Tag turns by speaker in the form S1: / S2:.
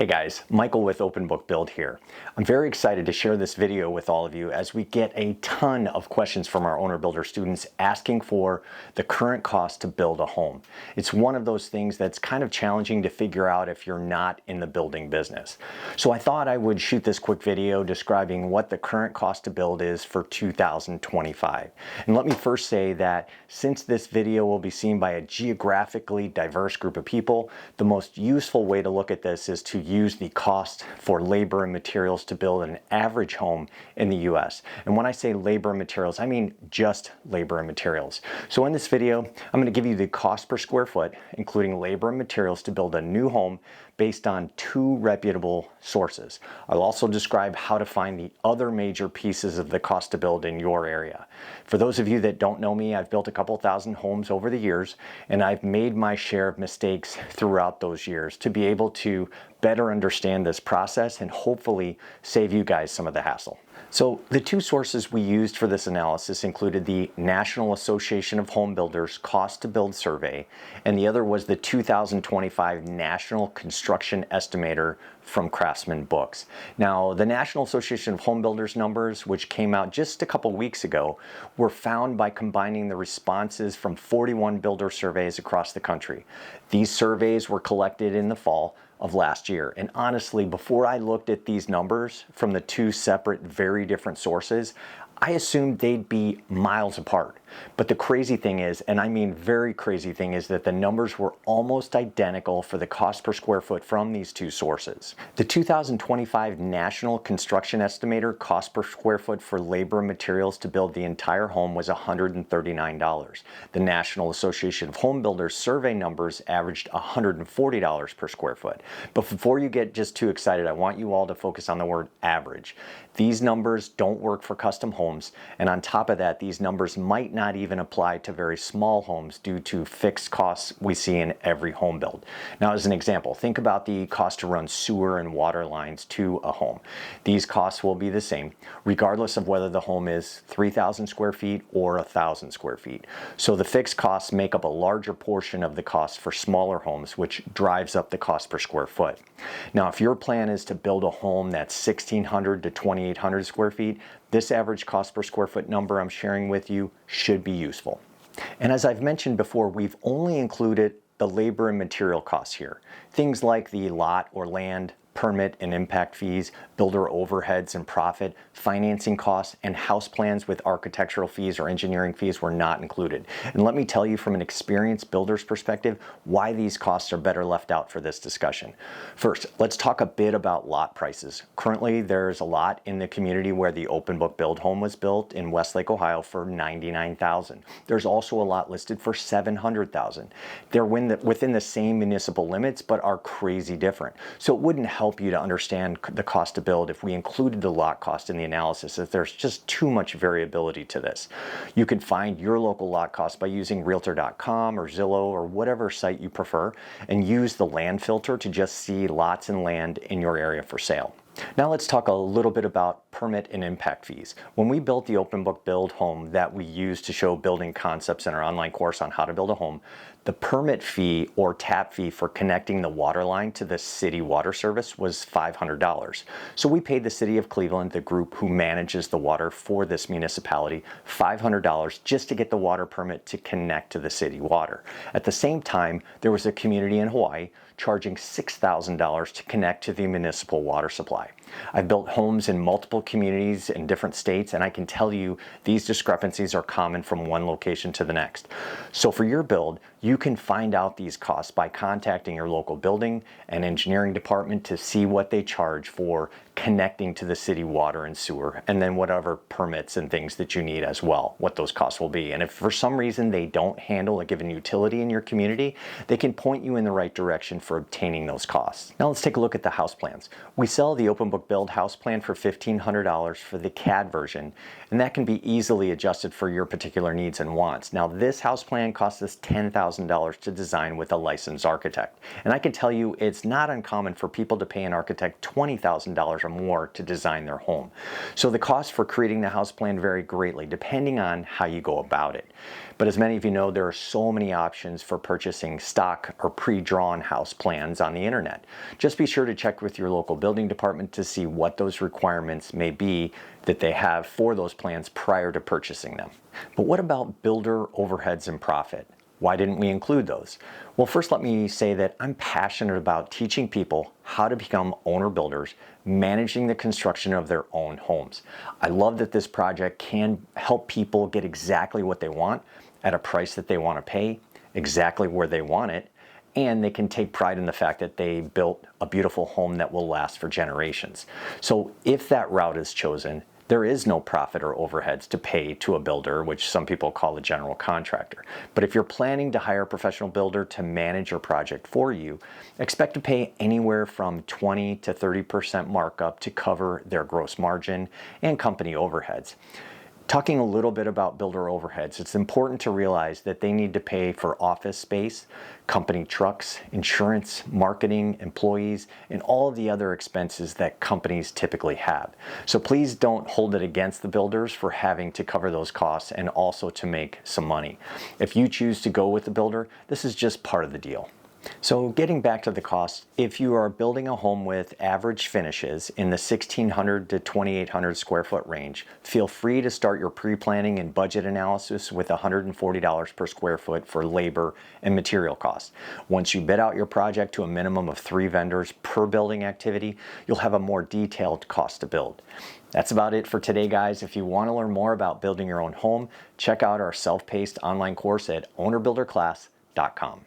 S1: Hey guys, Michael with Open Book Build here. I'm very excited to share this video with all of you as we get a ton of questions from our owner builder students asking for the current cost to build a home. It's one of those things that's kind of challenging to figure out if you're not in the building business. So I thought I would shoot this quick video describing what the current cost to build is for 2025. And let me first say that since this video will be seen by a geographically diverse group of people, the most useful way to look at this is to use the cost for labor and materials to build an average home in the US. And when I say labor and materials, I mean just labor and materials. So in this video, I'm going to give you the cost per square foot, including labor and materials to build a new home based on two reputable sources. I'll also describe how to find the other major pieces of the cost to build in your area. For those of you that don't know me, I've built a couple thousand homes over the years, and I've made my share of mistakes throughout those years to be able to better understand this process and hopefully save you guys some of the hassle. So the two sources we used for this analysis included the National Association of Home Builders Cost to Build Survey, and the other was the 2025 National Construction Estimator from Craftsman Books. Now, the National Association of Home Builders numbers, which came out just a couple weeks ago, were found by combining the responses from 41 builder surveys across the country. These surveys were collected in the fall of last year. And honestly, before I looked at these numbers from the two separate, very different sources, I assumed they'd be miles apart. But the crazy thing is, and I mean very crazy thing, is that the numbers were almost identical for the cost per square foot from these two sources. The 2025 National Construction Estimator cost per square foot for labor and materials to build the entire home was $139. The National Association of Home Builders survey numbers averaged $140 per square foot. But before you get just too excited, I want you all to focus on the word average. These numbers don't work for custom homes, and on top of that, these numbers might not even apply to very small homes due to fixed costs we see in every home build. Now, as an example, think about the cost to run sewer and water lines to a home. These costs will be the same, regardless of whether the home is 3,000 square feet or 1,000 square feet. So the fixed costs make up a larger portion of the cost for smaller homes, which drives up the cost per square foot. Now, if your plan is to build a home that's 1,600 to 2,800 square feet, this average cost per square foot number I'm sharing with you should be useful. And as I've mentioned before, we've only included the labor and material costs here. Things like the lot or land, permit and impact fees, builder overheads and profit, financing costs, and house plans with architectural fees or engineering fees were not included. And let me tell you from an experienced builder's perspective why these costs are better left out for this discussion. First, let's talk a bit about lot prices. Currently, there's a lot in the community where the Open Book Build home was built in Westlake, Ohio for $99,000. There's also a lot listed for $700,000. They're within the same municipal limits, but are crazy different. So it wouldn't help you to understand the cost to build if we included the lot cost in the analysis, as there's just too much variability to this. You can find your local lot cost by using realtor.com or Zillow or whatever site you prefer, and use the land filter to just see lots and land in your area for sale. Now let's talk a little bit about permit and impact fees. When we built the Open Book Build home that we use to show building concepts in our online course on how to build a home, the permit fee or tap fee for connecting the water line to the city water service was $500. So we paid the city of Cleveland, the group who manages the water for this municipality, $500 just to get the water permit to connect to the city water. At the same time, there was a community in Hawaii charging $6,000 to connect to the municipal water supply. I've built homes in multiple communities in different states, and I can tell you these discrepancies are common from one location to the next. So for your build, you can find out these costs by contacting your local building and engineering department to see what they charge for connecting to the city water and sewer, and then whatever permits and things that you need as well, what those costs will be. And if for some reason they don't handle a given utility in your community, they can point you in the right direction for obtaining those costs. Now let's take a look at the house plans. We sell the Open Book Book Build house plan for $1,500 for the CAD version, and that can be easily adjusted for your particular needs and wants. Now, this house plan costs us $10,000 to design with a licensed architect, and I can tell you it's not uncommon for people to pay an architect $20,000 or more to design their home. So the costs for creating the house plan vary greatly depending on how you go about it. But as many of you know, there are so many options for purchasing stock or pre-drawn house plans on the internet. Just be sure to check with your local building department to see what those requirements may be that they have for those plans prior to purchasing them. But what about builder overheads and profit? Why didn't we include those? Well, first let me say that I'm passionate about teaching people how to become owner builders, managing the construction of their own homes. I love that this project can help people get exactly what they want at a price that they want to pay, exactly where they want it, and they can take pride in the fact that they built a beautiful home that will last for generations. So if that route is chosen, there is no profit or overheads to pay to a builder, which some people call a general contractor. But if you're planning to hire a professional builder to manage your project for you, expect to pay anywhere from 20 to 30% markup to cover their gross margin and company overheads. Talking a little bit about builder overheads, it's important to realize that they need to pay for office space, company trucks, insurance, marketing, employees, and all of the other expenses that companies typically have. So please don't hold it against the builders for having to cover those costs and also to make some money. If you choose to go with the builder, this is just part of the deal. So getting back to the cost, if you are building a home with average finishes in the 1,600 to 2,800 square foot range, feel free to start your pre-planning and budget analysis with $140 per square foot for labor and material costs. Once you bid out your project to a minimum of 3 vendors per building activity, you'll have a more detailed cost to build. That's about it for today, guys. If you want to learn more about building your own home, check out our self-paced online course at ownerbuilderclass.com.